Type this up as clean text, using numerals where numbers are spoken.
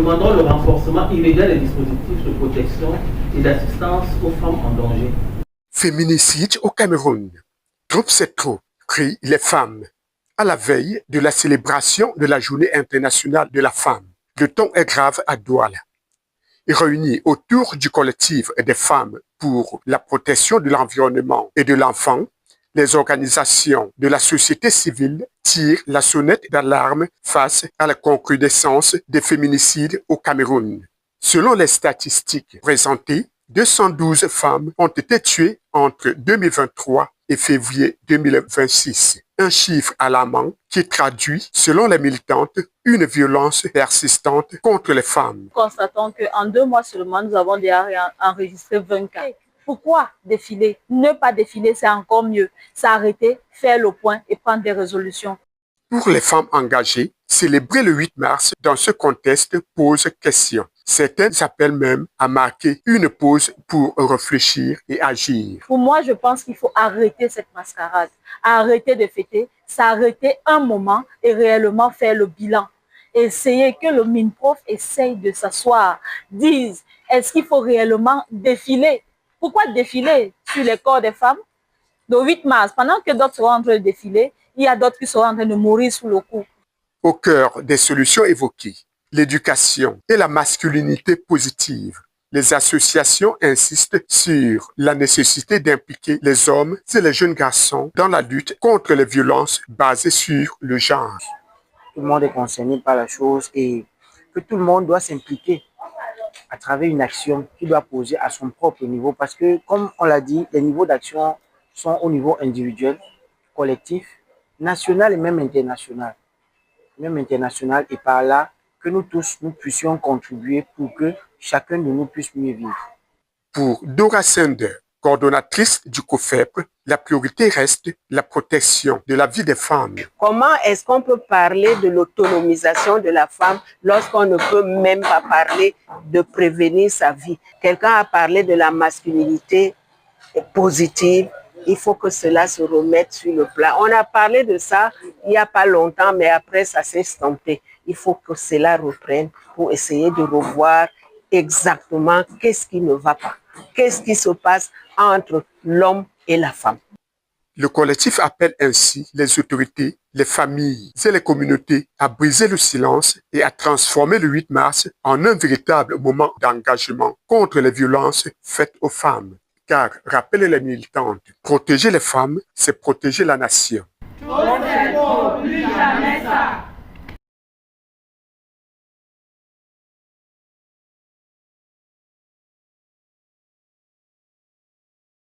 demandons le renforcement immédiat des dispositifs de protection et d'assistance aux femmes en danger. Féminicide au Cameroun. Trop c'est trop, crient les femmes. À la veille de la célébration de la Journée internationale de la femme, le ton est grave à Douala. Réunis autour du collectif des femmes pour la protection de l'environnement et de l'enfant, les organisations de la société civile tirent la sonnette d'alarme face à la recrudescence des féminicides au Cameroun. Selon les statistiques présentées, 212 femmes ont été tuées entre 2023 et février 2026. Un chiffre alarmant qui traduit, selon les militantes, une violence persistante contre les femmes. Constatons qu'en 2 mois seulement, nous avons déjà enregistré 20 cas. Pourquoi défiler? Ne pas défiler, c'est encore mieux. S'arrêter, faire le point et prendre des résolutions. Pour les femmes engagées, célébrer le 8 mars dans ce contexte pose question. Certaines appellent même à marquer une pause pour réfléchir et agir. Pour moi, je pense qu'il faut arrêter cette mascarade, arrêter de fêter, s'arrêter un moment et réellement faire le bilan. Essayer que le MINPROF essaye de s'asseoir, dise, est-ce qu'il faut réellement défiler? Pourquoi défiler sur les corps des femmes? Le 8 mars, pendant que d'autres seront en train de défiler, il y a d'autres qui seront en train de mourir sous le coup. Au cœur des solutions évoquées, l'éducation et la masculinité positive. Les associations insistent sur la nécessité d'impliquer les hommes et les jeunes garçons dans la lutte contre les violences basées sur le genre. Tout le monde est concerné par la chose et que tout le monde doit s'impliquer à travers une action qu'il doit poser à son propre niveau parce que, comme on l'a dit, les niveaux d'action sont au niveau individuel, collectif, national et même international. Et par là, que nous tous, nous puissions contribuer pour que chacun de nous puisse mieux vivre. Pour Dora Sender, coordonnatrice du COFEP, la priorité reste la protection de la vie des femmes. Comment est-ce qu'on peut parler de l'autonomisation de la femme lorsqu'on ne peut même pas parler de prévenir sa vie? Quelqu'un a parlé de la masculinité positive. Il faut que cela se remette sur le plat. On a parlé de ça il n'y a pas longtemps, mais après ça s'est estompé. Il faut que cela reprenne pour essayer de revoir exactement qu'est-ce qui ne va pas. Qu'est-ce qui se passe entre l'homme et la femme. Le collectif appelle ainsi les autorités, les familles et les communautés à briser le silence et à transformer le 8 mars en un véritable moment d'engagement contre les violences faites aux femmes. Car, rappelez les militantes, protéger les femmes, c'est protéger la nation.